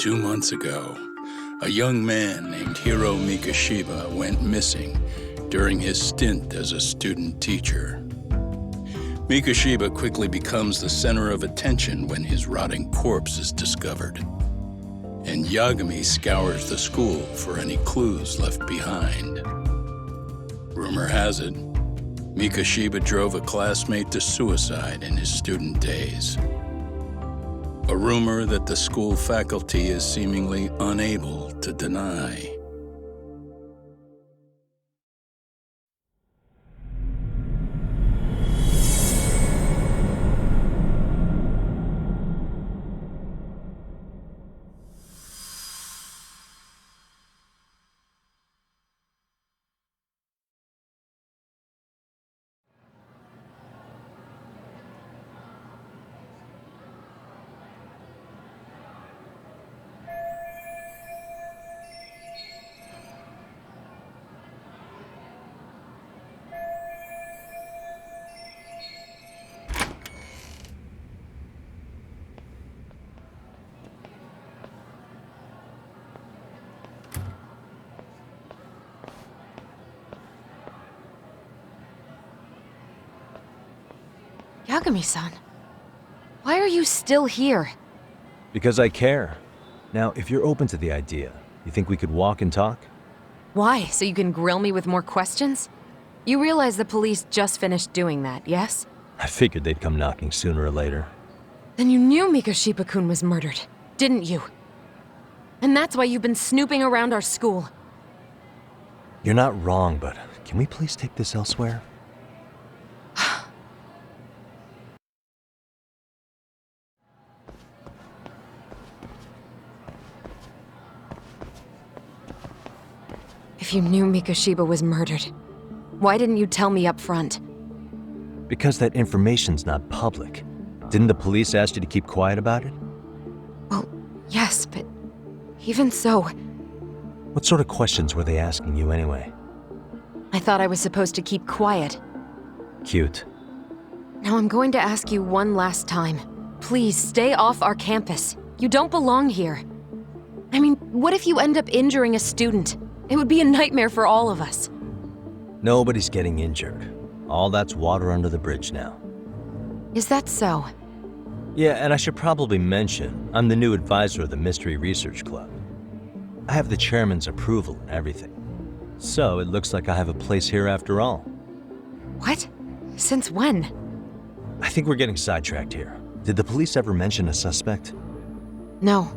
2 months ago, a young man named Hiro Mikashiba went missing during his stint as a student teacher. Mikashiba quickly becomes the center of attention when his rotting corpse is discovered, and Yagami scours the school for any clues left behind. Rumor has it, Mikashiba drove a classmate to suicide in his student days. A rumor that the school faculty is seemingly unable to deny. Yagami-san, why are you still here? Because I care. Now, if you're open to the idea, you think we could walk and talk? Why? So you can grill me with more questions? You realize the police just finished doing that, yes? I figured they'd come knocking sooner or later. Then you knew Mikashiba-kun was murdered, didn't you? And that's why you've been snooping around our school. You're not wrong, but can we please take this elsewhere? If you knew Mikashiba was murdered, why didn't you tell me up front? Because that information's not public. Didn't the police ask you to keep quiet about it? Well, yes, but even so... What sort of questions were they asking you anyway? I thought I was supposed to keep quiet. Cute. Now I'm going to ask you one last time. Please, stay off our campus. You don't belong here. I mean, what if you end up injuring a student? It would be a nightmare for all of us. Nobody's getting injured. All that's water under the bridge now. Is that so? Yeah, and I should probably mention, I'm the new advisor of the Mystery Research Club. I have the chairman's approval and everything. So it looks like I have a place here after all. What? Since when? I think we're getting sidetracked here. Did the police ever mention a suspect? No.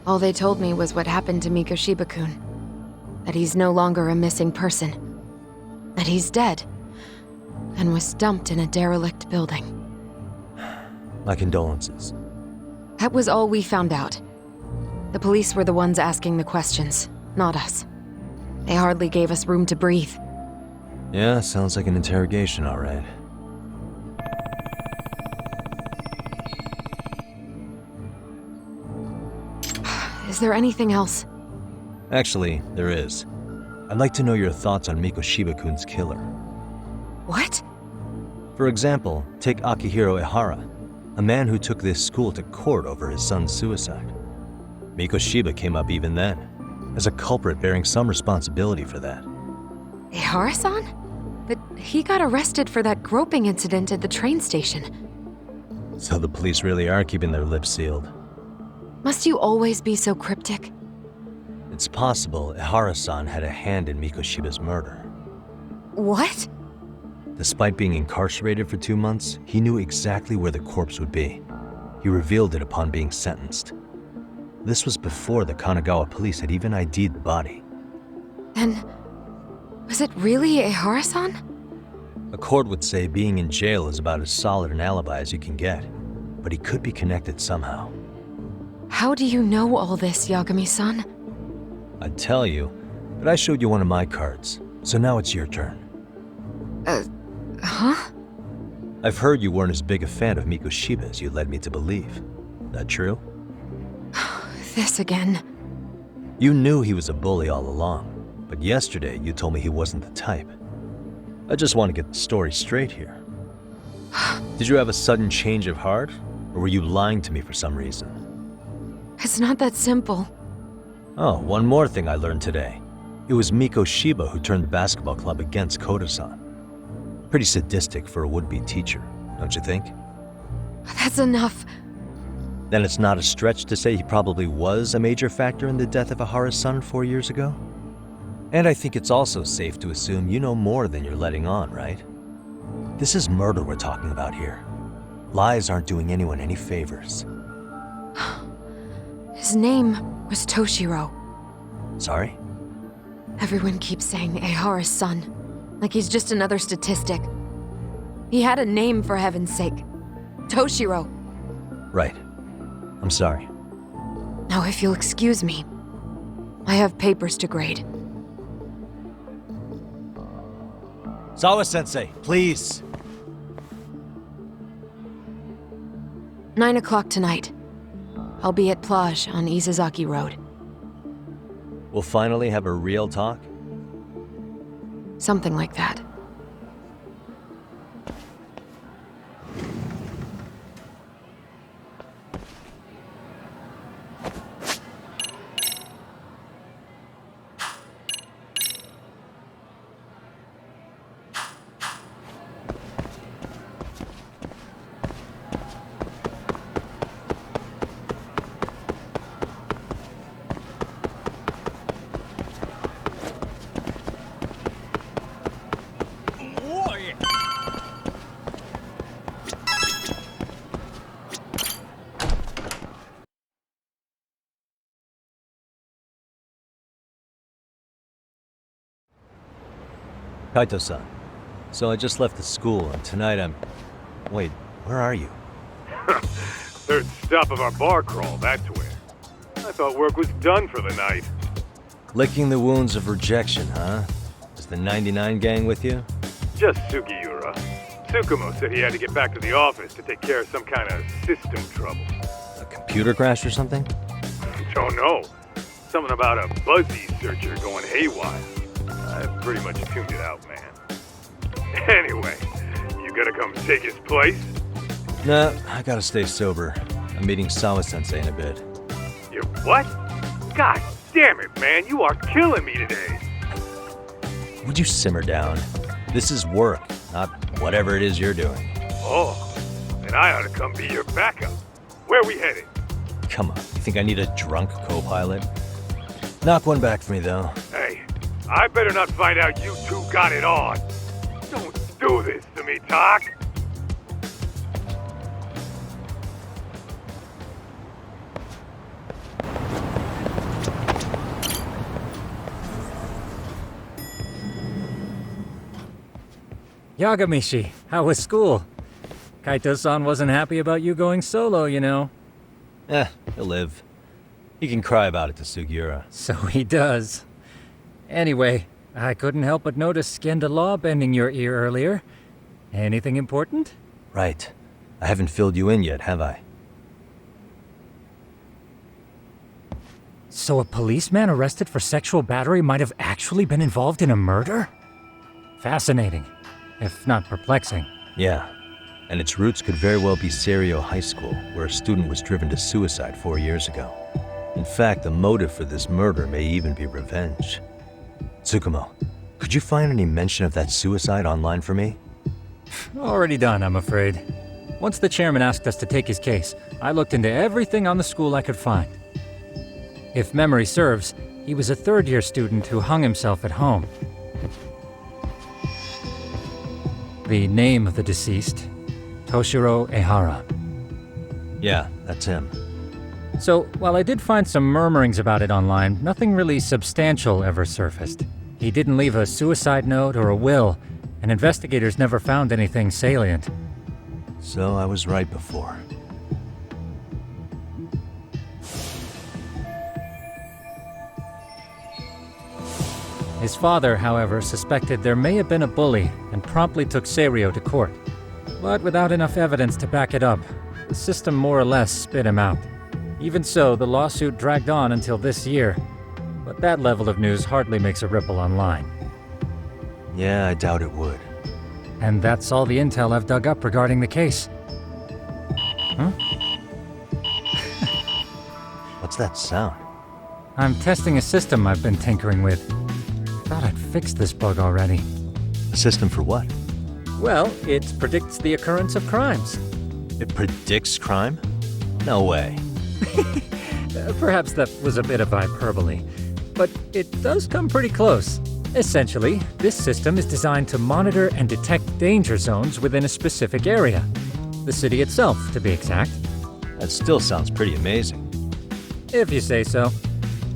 All they told me was what happened to Mikashiba-kun. That he's no longer a missing person. That he's dead. And was dumped in a derelict building. My condolences. That was all we found out. The police were the ones asking the questions, not us. They hardly gave us room to breathe. Yeah, sounds like an interrogation, all right. Is there anything else? Actually, there is. I'd like to know your thoughts on Mikashiba-kun's killer. What? For example, take Akihiro Ehara, a man who took this school to court over his son's suicide. Mikashiba came up even then, as a culprit bearing some responsibility for that. Ehara-san? But he got arrested for that groping incident at the train station. So the police really are keeping their lips sealed. Must you always be so cryptic? It's possible Ehara-san had a hand in Mikashiba's murder. What? Despite being incarcerated for 2 months, he knew exactly where the corpse would be. He revealed it upon being sentenced. This was before the Kanagawa police had even ID'd the body. Then, was it really Ehara-san? A court would say being in jail is about as solid an alibi as you can get, but he could be connected somehow. How do you know all this, Yagami-san? I'd tell you, but I showed you one of my cards, so now it's your turn. Huh? I've heard you weren't as big a fan of Mikashiba as you led me to believe. That true? This again. You knew he was a bully all along, but yesterday you told me he wasn't the type. I just want to get the story straight here. Did you have a sudden change of heart, or were you lying to me for some reason? It's not that simple. Oh, one more thing I learned today. It was Miko Shiba who turned the basketball club against Koto-san. Pretty sadistic for a would-be teacher, don't you think? That's enough. Then it's not a stretch to say he probably was a major factor in the death of Ahara's son 4 years ago? And I think it's also safe to assume you know more than you're letting on, right? This is murder we're talking about here. Lies aren't doing anyone any favors. His name was Toshiro. Sorry? Everyone keeps saying Ehara's son, like he's just another statistic. He had a name, for heaven's sake. Toshiro. Right. I'm sorry. Now, if you'll excuse me, I have papers to grade. Sawa-sensei, please! 9 o'clock tonight. I'll be at Plage on Isazaki Road. We'll finally have a real talk? Something like that. Kaito-san, so I just left the school, and tonight I'm... Wait, where are you? Third stop of our bar crawl, that's where. I thought work was done for the night. Licking the wounds of rejection, huh? Is the 99 gang with you? Just Sugiura. Tsukumo said he had to get back to the office to take care of some kind of system trouble. A computer crash or something? Don't know. Something about a Buzzy searcher going haywire. I pretty much tuned it out, man. Anyway, you gonna come take his place? Nah, I gotta stay sober. I'm meeting Sawa-sensei in a bit. You what? God damn it, man, you are killing me today. Would you simmer down? This is work, not whatever it is you're doing. Oh, then I ought to come be your backup. Where we headed? Come on, you think I need a drunk co-pilot? Knock one back for me, though. Hey, I better not find out you two got it on. Don't do this to me, Tak. Yagamishi, how was school? Kaito-san wasn't happy about you going solo, you know. He'll live. He can cry about it to Sugiura. So he does. Anyway, I couldn't help but notice Skenda Law bending your ear earlier. Anything important? Right. I haven't filled you in yet, have I? So a policeman arrested for sexual battery might have actually been involved in a murder? Fascinating, if not perplexing. Yeah. And its roots could very well be Serio High School, where a student was driven to suicide 4 years ago. In fact, the motive for this murder may even be revenge. Tsukumo, could you find any mention of that suicide online for me? Already done, I'm afraid. Once the chairman asked us to take his case, I looked into everything on the school I could find. If memory serves, he was a third-year student who hung himself at home. The name of the deceased, Toshiro Ehara. Yeah, that's him. So, while I did find some murmurings about it online, nothing really substantial ever surfaced. He didn't leave a suicide note or a will, and investigators never found anything salient. So I was right before. His father, however, suspected there may have been a bully and promptly took Serio to court. But without enough evidence to back it up, the system more or less spit him out. Even so, the lawsuit dragged on until this year. But that level of news hardly makes a ripple online. Yeah, I doubt it would. And that's all the intel I've dug up regarding the case. Huh? What's What's that sound? I'm testing a system I've been tinkering with. Thought I'd fixed this bug already. A system for what? Well, it predicts the occurrence of crimes. It predicts crime? No way. Perhaps that was a bit of hyperbole, but it does come pretty close. Essentially, this system is designed to monitor and detect danger zones within a specific area. The city itself, to be exact. That still sounds pretty amazing. If you say so.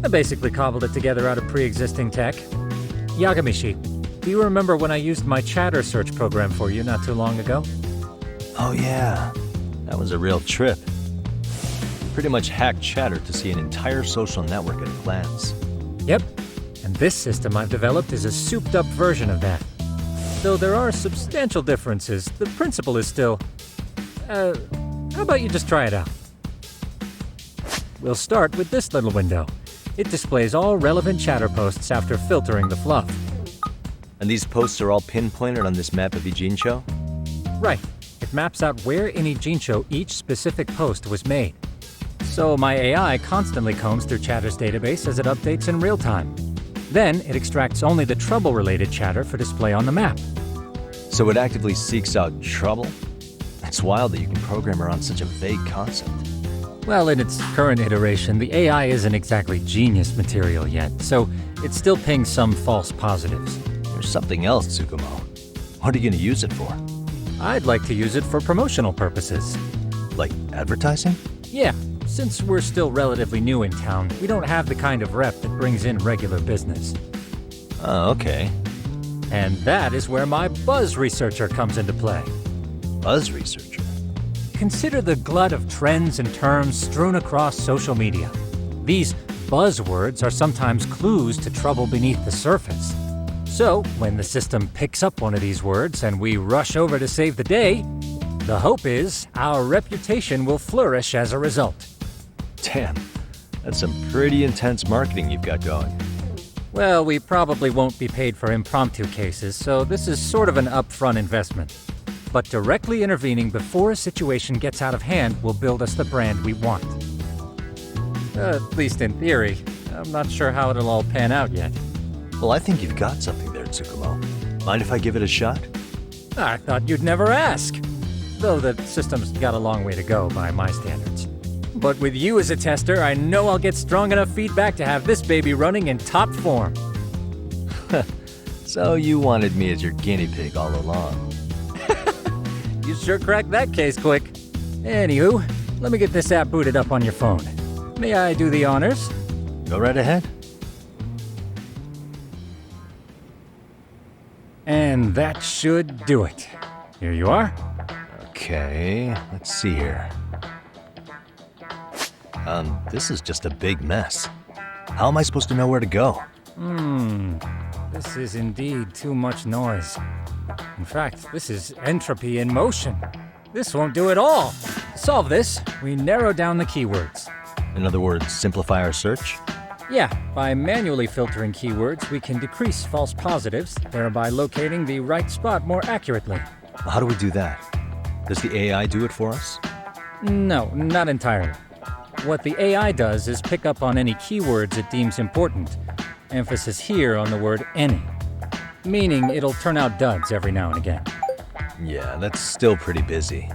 I basically cobbled it together out of pre-existing tech. Yagamishi, do you remember when I used my chatter search program for you not too long ago? Oh yeah, that was a real trip. Pretty much hacked Chatter to see an entire social network at a glance. Yep, and this system I've developed is a souped-up version of that. Though there are substantial differences, the principle is still... how about you just try it out? We'll start with this little window. It displays all relevant chatter posts after filtering the fluff. And these posts are all pinpointed on this map of Ijincho? Right. It maps out where in Ijincho each specific post was made. So my AI constantly combs through Chatter's database as it updates in real time. Then it extracts only the trouble-related chatter for display on the map. So it actively seeks out trouble? It's wild that you can program around such a vague concept. Well, in its current iteration, the AI isn't exactly genius material yet, so it still pings some false positives. There's something else, Tsukumo. What are you going to use it for? I'd like to use it for promotional purposes. Like advertising? Yeah, since we're still relatively new in town, we don't have the kind of rep that brings in regular business. Oh, okay. And that is where my buzz researcher comes into play. Buzz researcher? Consider the glut of trends and terms strewn across social media. These buzzwords are sometimes clues to trouble beneath the surface. So, when the system picks up one of these words and we rush over to save the day, the hope is our reputation will flourish as a result. Damn, that's some pretty intense marketing you've got going. Well, we probably won't be paid for impromptu cases, so this is sort of an upfront investment. But directly intervening before a situation gets out of hand will build us the brand we want. At least in theory. I'm not sure how it'll all pan out yet. Well, I think you've got something there, Tsukumo. Mind if I give it a shot? I thought you'd never ask. Though the system's got a long way to go by my standards. But with you as a tester, I know I'll get strong enough feedback to have this baby running in top form. So you wanted me as your guinea pig all along. You sure cracked that case quick. Anywho, let me get this app booted up on your phone. May I do the honors? Go right ahead. And that should do it. Here you are. Okay, let's see here. This is just a big mess. How am I supposed to know where to go? This is indeed too much noise. In fact, this is entropy in motion. This won't do it all. To solve this, we narrow down the keywords. In other words, simplify our search? Yeah, by manually filtering keywords, we can decrease false positives, thereby locating the right spot more accurately. How do we do that? Does the AI do it for us? No, not entirely. What the AI does is pick up on any keywords it deems important. Emphasis here on the word any. Meaning it'll turn out duds every now and again. Yeah, that's still pretty busy.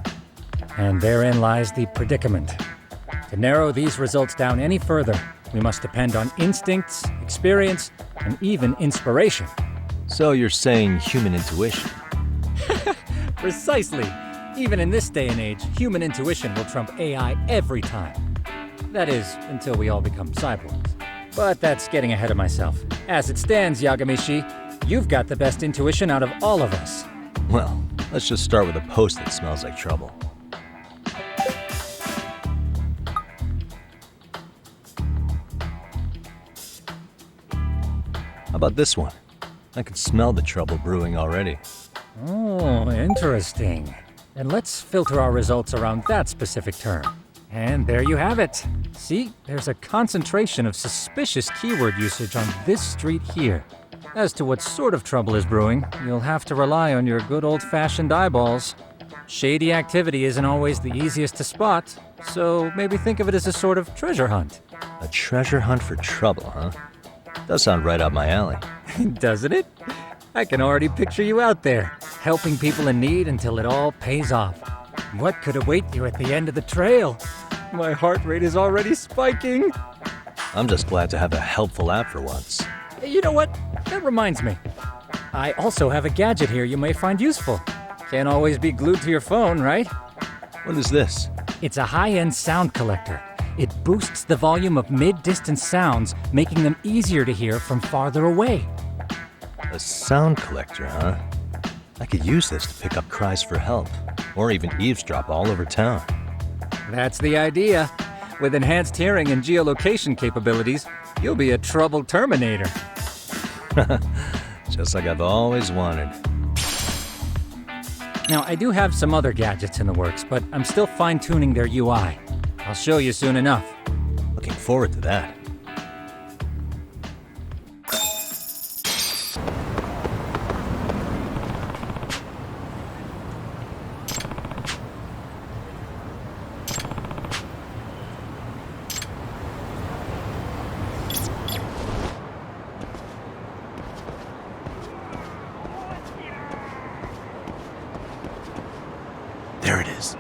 And therein lies the predicament. To narrow these results down any further, we must depend on instincts, experience, and even inspiration. So you're saying human intuition? Precisely. Even in this day and age, human intuition will trump AI every time. That is, until we all become cyborgs. But that's getting ahead of myself. As it stands, Yagamishi, you've got the best intuition out of all of us. Well, let's just start with a post that smells like trouble. How about this one? I can smell the trouble brewing already. Oh, interesting. And let's filter our results around that specific term. And there you have it. See, there's a concentration of suspicious keyword usage on this street here. As to what sort of trouble is brewing, you'll have to rely on your good old-fashioned eyeballs. Shady activity isn't always the easiest to spot, So maybe think of it as a sort of treasure hunt. A treasure hunt for trouble, huh? Does sound right up my alley. Doesn't it? I can already picture you out there, helping people in need until it all pays off. What could await you at the end of the trail? My heart rate is already spiking. I'm just glad to have a helpful app for once. You know what? That reminds me. I also have a gadget here you may find useful. Can't always be glued to your phone, right? What is this? It's a high-end sound collector. It boosts the volume of mid-distance sounds, making them easier to hear from farther away. A sound collector, huh? I could use this to pick up cries for help, or even eavesdrop all over town. That's the idea. With enhanced hearing and geolocation capabilities, you'll be a trouble terminator. Just like I've always wanted. Now, I do have some other gadgets in the works, but I'm still fine-tuning their UI. I'll show you soon enough. Looking forward to that. There it is.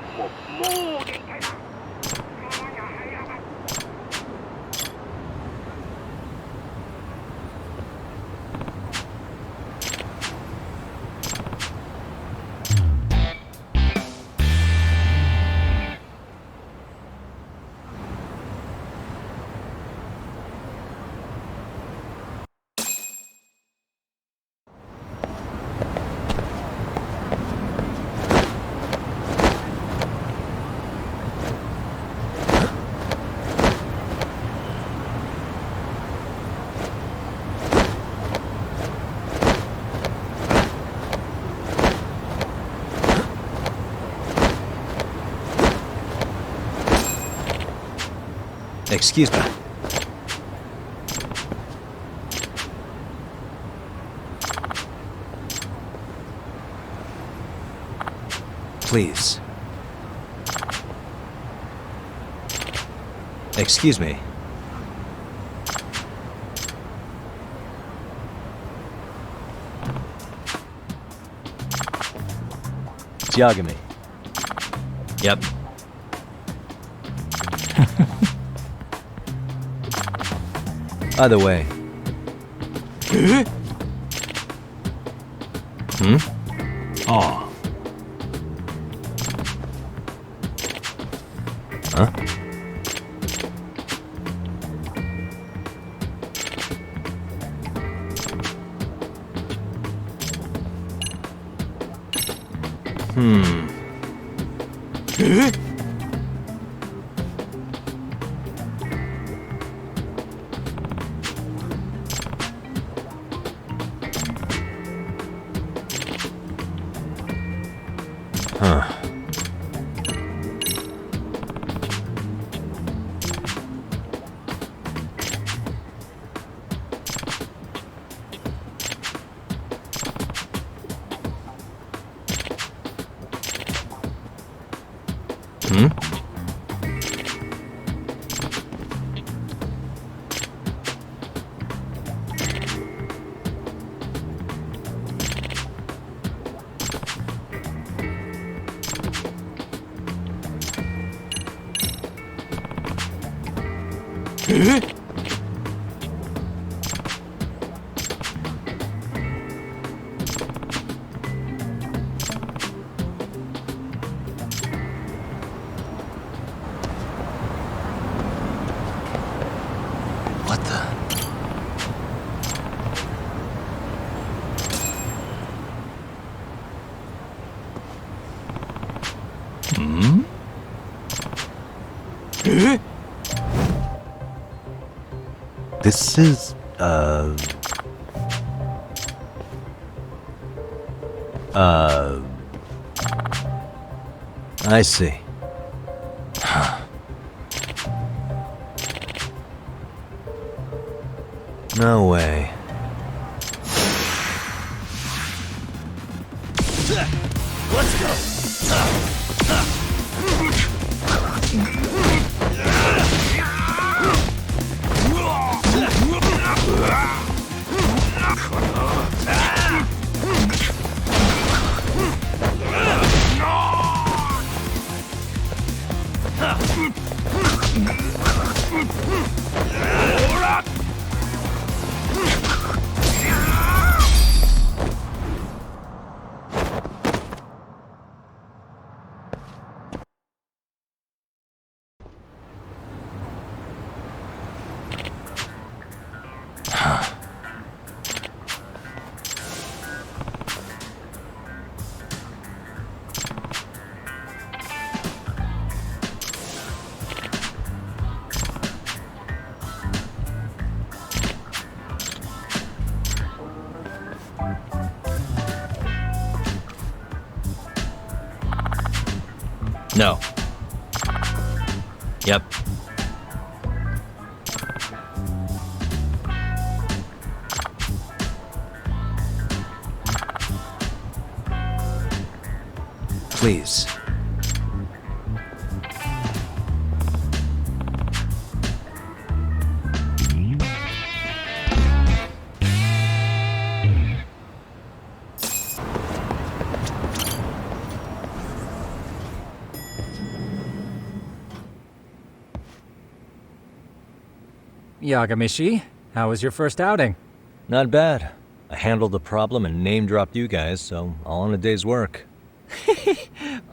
Excuse me. Please. Excuse me. Yagami. Yep. Either way. Hmm? Oh. Huh? Huh. Hmm? What the? Hmm? This is, I see. No way. Let's go! No. Yep. Please. Yagamishi, how was your first outing? Not bad. I handled the problem and name-dropped you guys, so all in a day's work.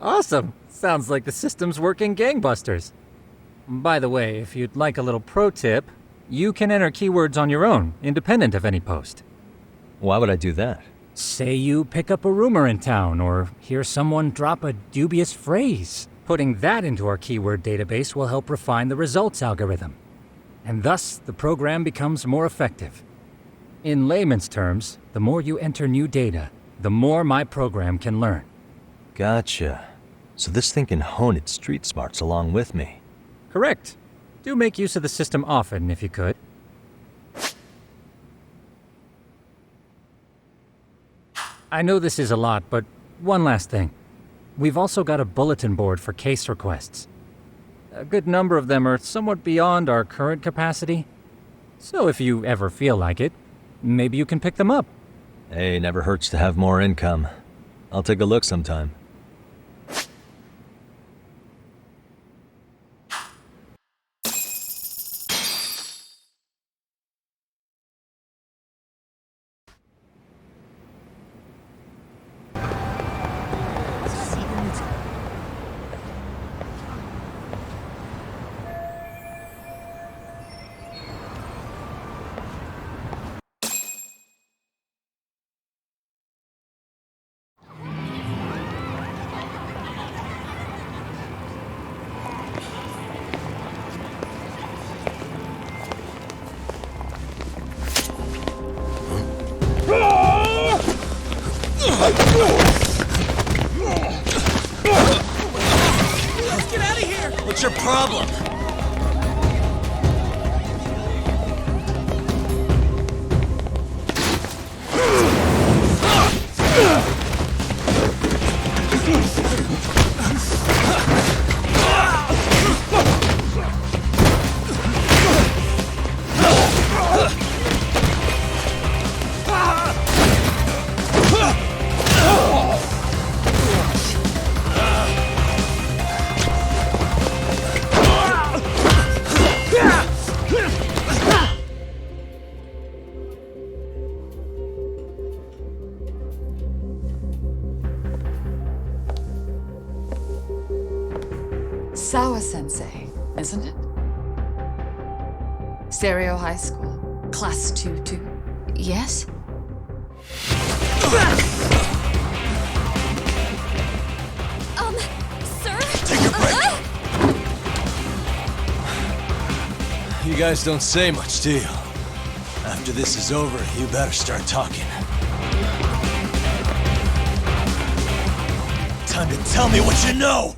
Awesome! Sounds like the system's working gangbusters. By the way, if you'd like a little pro tip, you can enter keywords on your own, independent of any post. Why would I do that? Say you pick up a rumor in town, or hear someone drop a dubious phrase. Putting that into our keyword database will help refine the results algorithm. And thus, the program becomes more effective. In layman's terms, the more you enter new data, the more my program can learn. Gotcha. So this thing can hone its street smarts along with me. Correct. Do make use of the system often, if you could. I know this is a lot, but one last thing. We've also got a bulletin board for case requests. A good number of them are somewhat beyond our current capacity. So if you ever feel like it, maybe you can pick them up. Hey, never hurts to have more income. I'll take a look sometime. Let's get out of here! What's your problem? Sawa-sensei, isn't it? Stereo High School, Class 2-2. Yes? Sir? Take a break. You guys don't say much, do you? After this is over, you better start talking. Time to tell me what you know!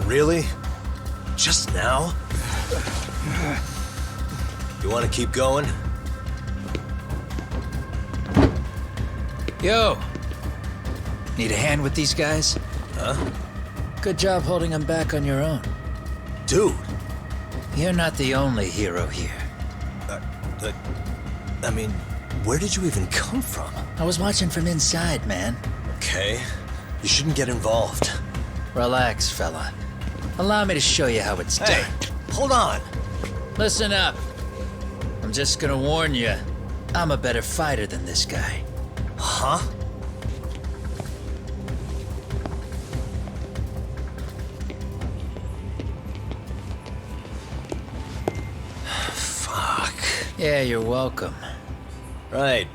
Really? Just now? You want to keep going? Yo! Need a hand with these guys? Huh? Good job holding them back on your own. Dude! You're not the only hero here. I mean, where did you even come from? I was watching from inside, man. Okay. You shouldn't get involved. Relax, fella. Allow me to show you how it's Hey, done. hold on! Listen up. I'm just gonna warn you. I'm a better fighter than this guy. Huh? Fuck. Yeah, you're welcome. Right.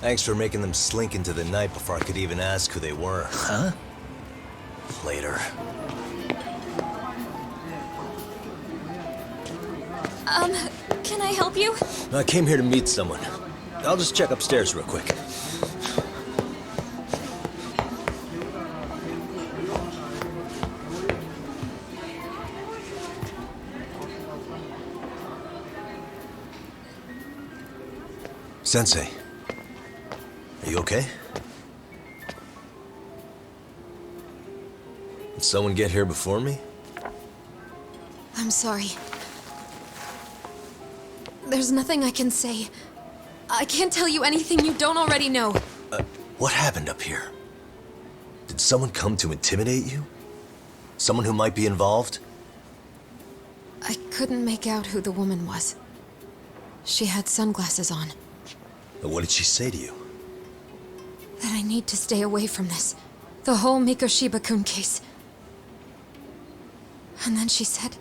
Thanks for making them slink into the night before I could even ask who they were. Huh? Later. Can I help you? I came here to meet someone. I'll just check upstairs real quick. Sensei, are you okay? Did someone get here before me? I'm sorry. There's nothing I can say. I can't tell you anything you don't already know. What happened up here? Did someone come to intimidate you? Someone who might be involved? I couldn't make out who the woman was. She had sunglasses on. What did she say to you? That I need to stay away from this. The whole Mikoshiba-kun case. And then she said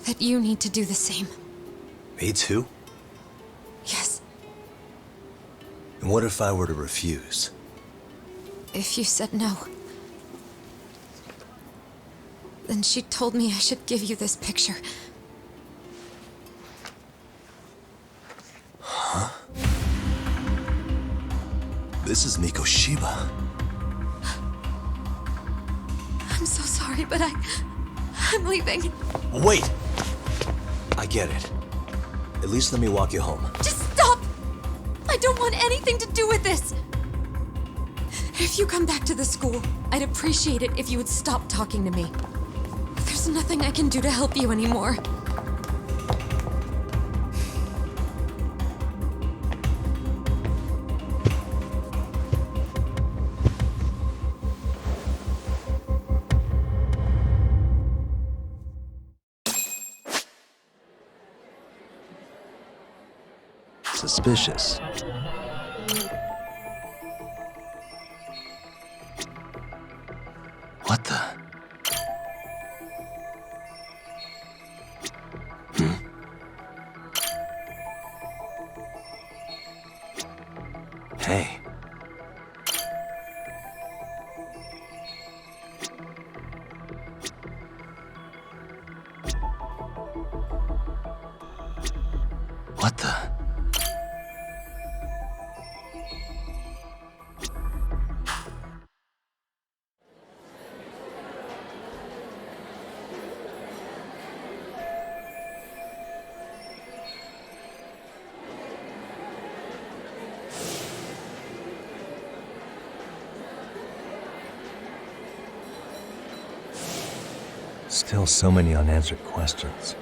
that you need to do the same. Me too? Yes. And what if I were to refuse? If you said no. Then she told me I should give you this picture. Huh? This is Mikoshiba. I'm so sorry, but I'm leaving. Wait! I get it. At least let me walk you home. Just stop! I don't want anything to do with this! If you come back to the school, I'd appreciate it if you would stop talking to me. There's nothing I can do to help you anymore. Suspicious. What the? Hey. What the? Still so many unanswered questions.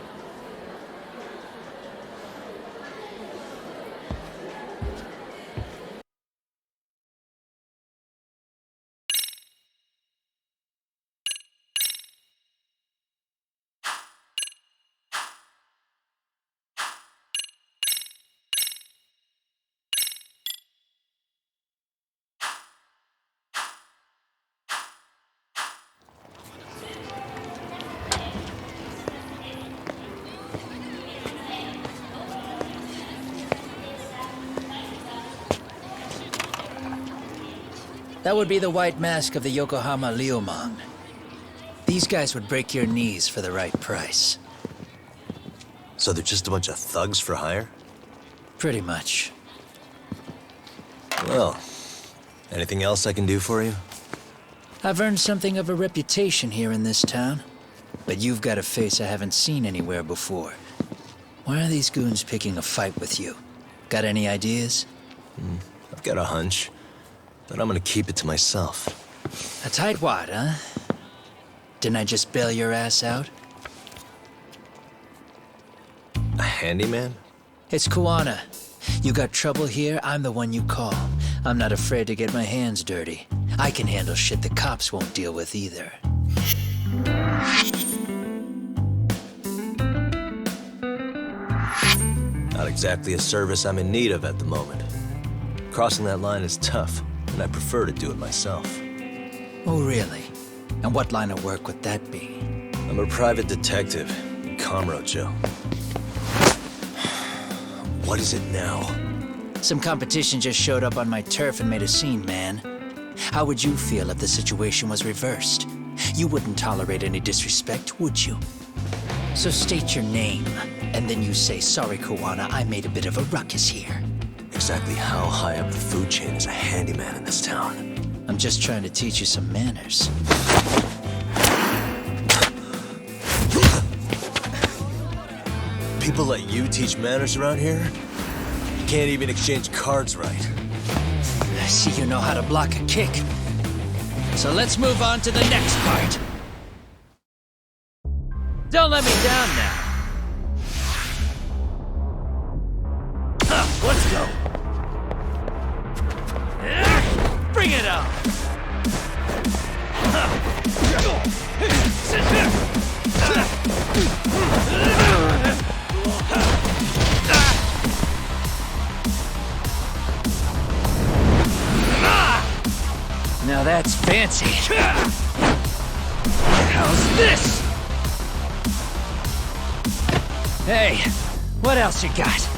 That would be the white mask of the Yokohama Liumang. These guys would break your knees for the right price. So they're just a bunch of thugs for hire? Pretty much. Well, anything else I can do for you? I've earned something of a reputation here in this town. but you've got a face I haven't seen anywhere before. Why are these goons picking a fight with you? Got any ideas? I've got a hunch, but I'm gonna keep it to myself. A tightwad, huh? Didn't I just bail your ass out? A handyman? It's Kuwana. You got trouble here, I'm the one you call. I'm not afraid to get my hands dirty. I can handle shit the cops won't deal with either. Not exactly a service I'm in need of at the moment. Crossing that line is tough, and I prefer to do it myself. Oh, really? And what line of work would that be? I'm a private detective in Kamurocho. What is it now? Some competition just showed up on my turf and made a scene, man. How would you feel if the situation was reversed? You wouldn't tolerate any disrespect, would you? So state your name, and then you say, sorry, Kuwana, I made a bit of a ruckus here. Exactly how high up the food chain is a handyman in this town? I'm just trying to teach you some manners. People like you teach manners around here? You can't even exchange cards right. I see you know how to block a kick. So let's move on to the next part. Don't let me down now. Let's go. Bring it on. Now that's fancy. How's this? Hey, what else you got?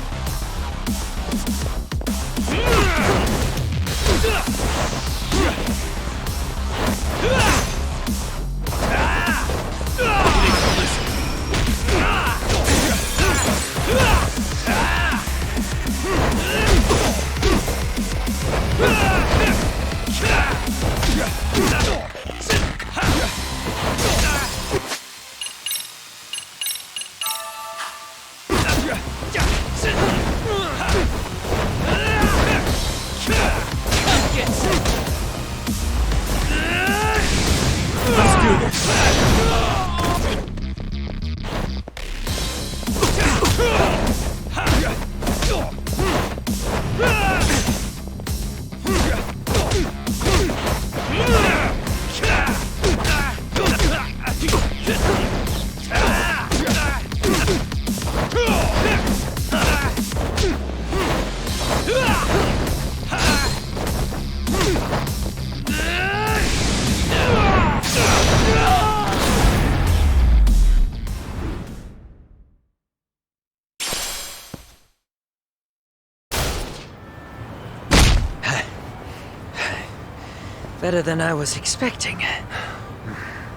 Better than I was expecting.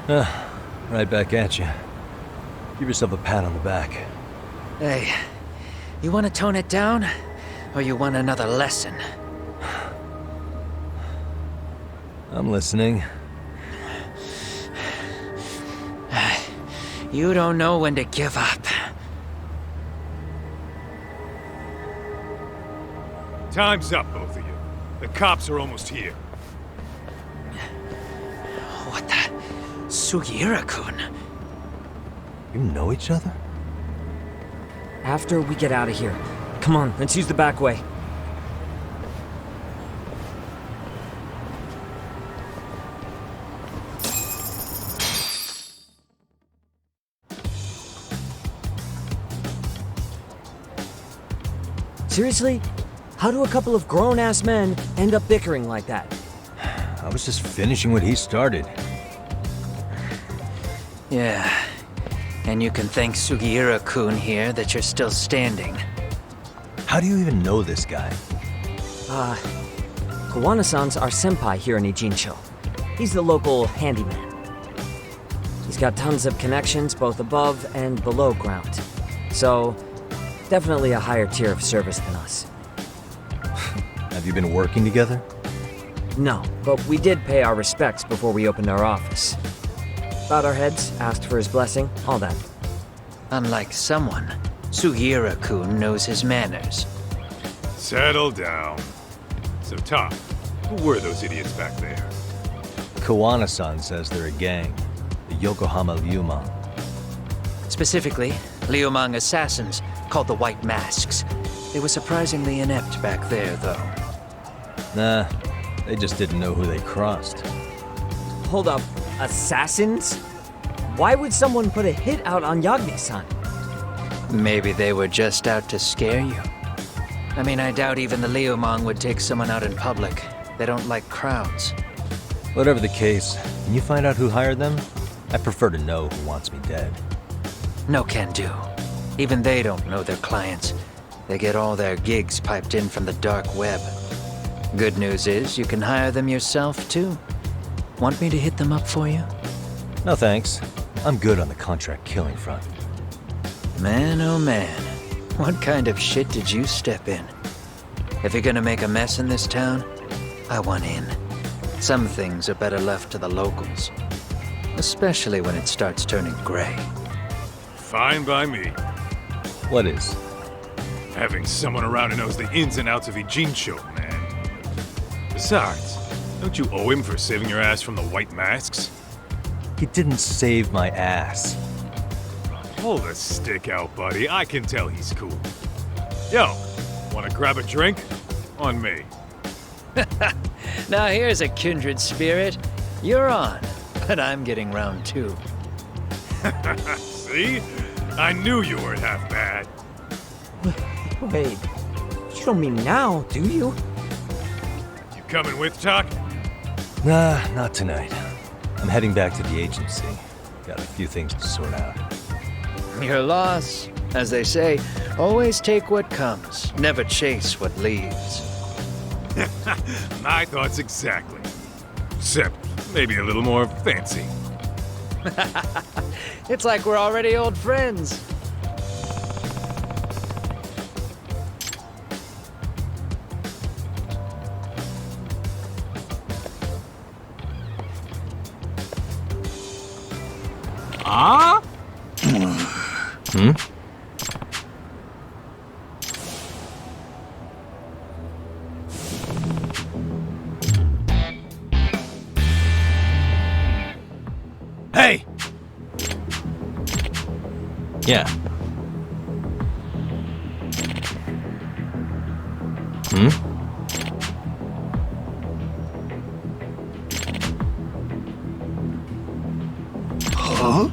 Right back at you. Give yourself a pat on the back. Hey, you want to tone it down? Or you want another lesson? I'm listening. You don't know when to give up. Time's up, both of you. The cops are almost here. What the? Sugiura-kun? You know each other? After we get out of here. Come on, let's use the back way. Seriously? How do a couple of grown-ass men end up bickering like that? I was just finishing what he started. Yeah. And you can thank Sugiura-kun here that you're still standing. How do you even know this guy? Kuwana-san's our senpai here in Ijincho. He's the local handyman. He's got tons of connections both above and below ground. So, definitely a higher tier of service than us. Have you been working together? No, but we did pay our respects before we opened our office. bowed our heads, asked for his blessing, all that. Unlike someone, Sugiura-kun knows his manners. Settle down. So, Tom, who were those idiots back there? Kawana-san says they're a gang, the Yokohama Ryuman. Specifically, Liumang assassins called the White Masks. They were surprisingly inept back there, though. Nah, they just didn't know who they crossed. Hold up, assassins? Why would someone put a hit out on Yagami-san? Maybe they were just out to scare you. I mean, I doubt even the Liumang would take someone out in public. They don't like crowds. Whatever the case, can you find out who hired them? I prefer to know who wants me dead. No can do. Even they don't know their clients. They get all their gigs piped in from the dark web. Good news is you can hire them yourself, too. Want me to hit them up for you? No thanks. I'm good on the contract killing front. Man, oh man. What kind of shit did you step in? If you're gonna make a mess in this town, I want in. Some things are better left to the locals. Especially when it starts turning gray. Fine by me. What is? Having someone around who knows the ins and outs of Ijincho, man. Besides, don't you owe him for saving your ass from the White Masks? He didn't save my ass. Pull the stick out, buddy. I can tell he's cool. Yo, wanna grab a drink? On me. Now here's a kindred spirit. You're on, but I'm getting round two. See? I knew you weren't half bad. Wait, you don't mean now, do you? You coming with, Talk? Nah, not tonight. I'm heading back to the agency. Got a few things to sort out. Your loss. As they say, always take what comes, never chase what leaves. My thoughts exactly. Except maybe a little more fancy. It's like we're already old friends. Ah? Hmm? Hey! Yeah. Hmm? Huh?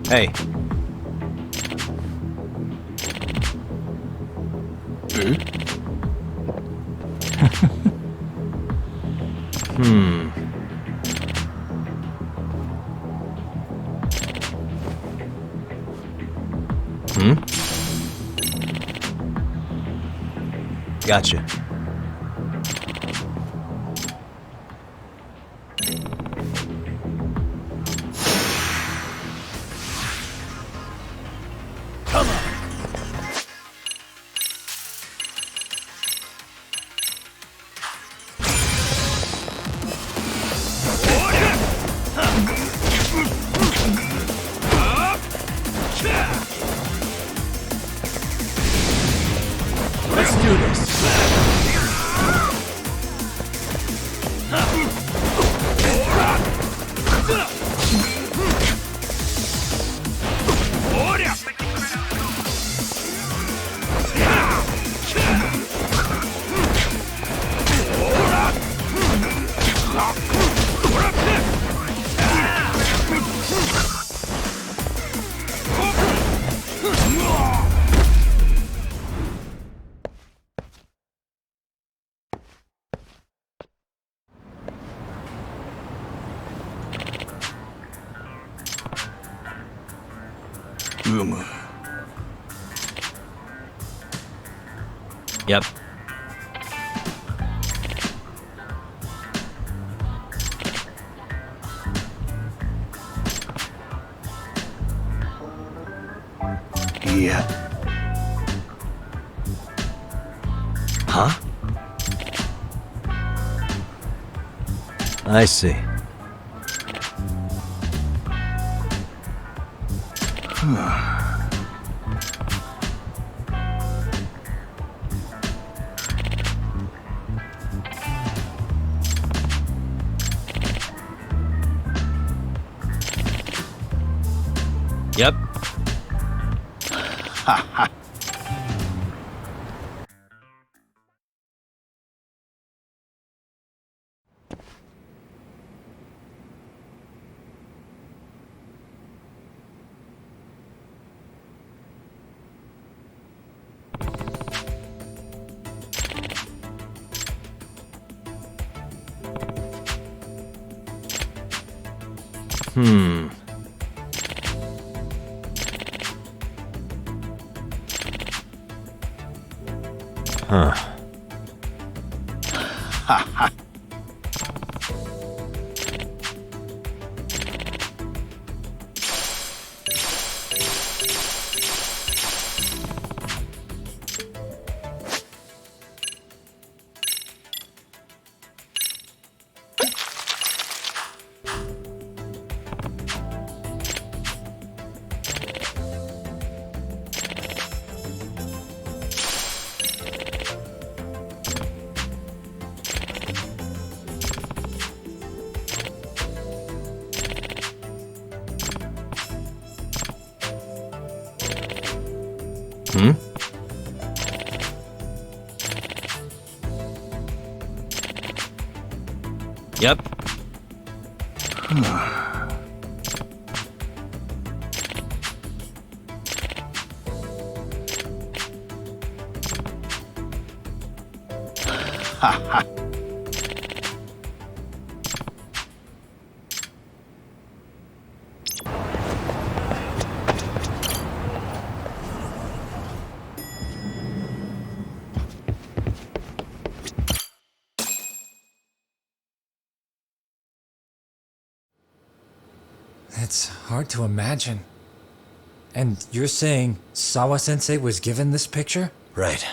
Hey. Hmm. Hmm? Gotcha. Let's do this. Yep. Yeah. Huh? I see. Yep. Huh. Hmm? Yep. It's hard to imagine. And you're saying Sawa-sensei was given this picture? Right.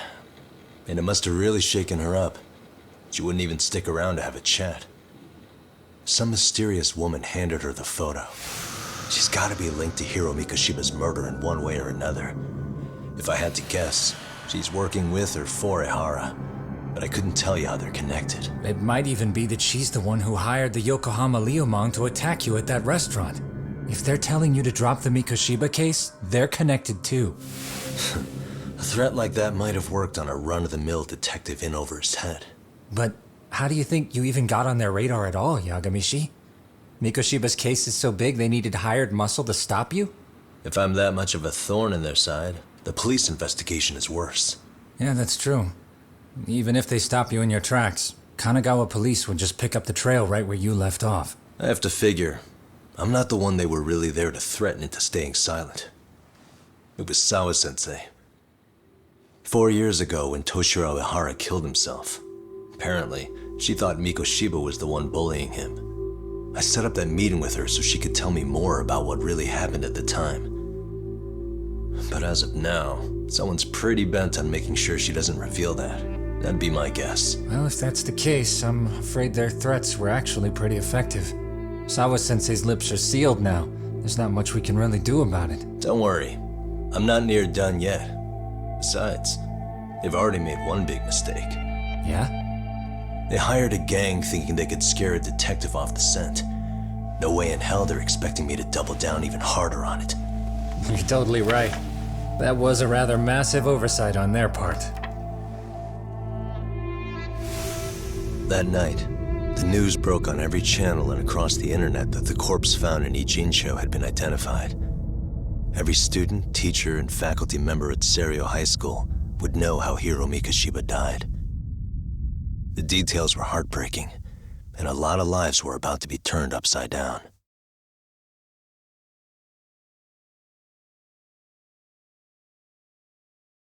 And it must have really shaken her up. She wouldn't even stick around to have a chat. Some mysterious woman handed her the photo. She's gotta be linked to Hiro Mikoshiba's murder in one way or another. If I had to guess, she's working with or for Ehara. But I couldn't tell you how they're connected. It might even be that she's the one who hired the Yokohama Liumang to attack you at that restaurant. If they're telling you to drop the Mikoshiba case, they're connected too. A threat like that might have worked on a run-of-the-mill detective in over his head. But how do you think you even got on their radar at all, Yagamishi? Mikoshiba's case is so big they needed hired muscle to stop you? If I'm that much of a thorn in their side, the police investigation is worse. Yeah, that's true. Even if they stop you in your tracks, Kanagawa police would just pick up the trail right where you left off. I have to figure, I'm not the one they were really there to threaten into staying silent. It was Sawa-sensei. 4 years ago when Toshiro Ehara killed himself, apparently, she thought Mikoshiba was the one bullying him. I set up that meeting with her so she could tell me more about what really happened at the time. But as of now, someone's pretty bent on making sure she doesn't reveal that. That'd be my guess. Well, if that's the case, I'm afraid their threats were actually pretty effective. Sawa-sensei's lips are sealed now. There's not much we can really do about it. Don't worry. I'm not near done yet. Besides, they've already made one big mistake. Yeah? They hired a gang thinking they could scare a detective off the scent. No way in hell they're expecting me to double down even harder on it. You're totally right. That was a rather massive oversight on their part. That night, the news broke on every channel and across the internet that the corpse found in Ijincho had been identified. Every student, teacher, and faculty member at Seiryo High School would know how Hiro Mikoshiba died. The details were heartbreaking, and a lot of lives were about to be turned upside down.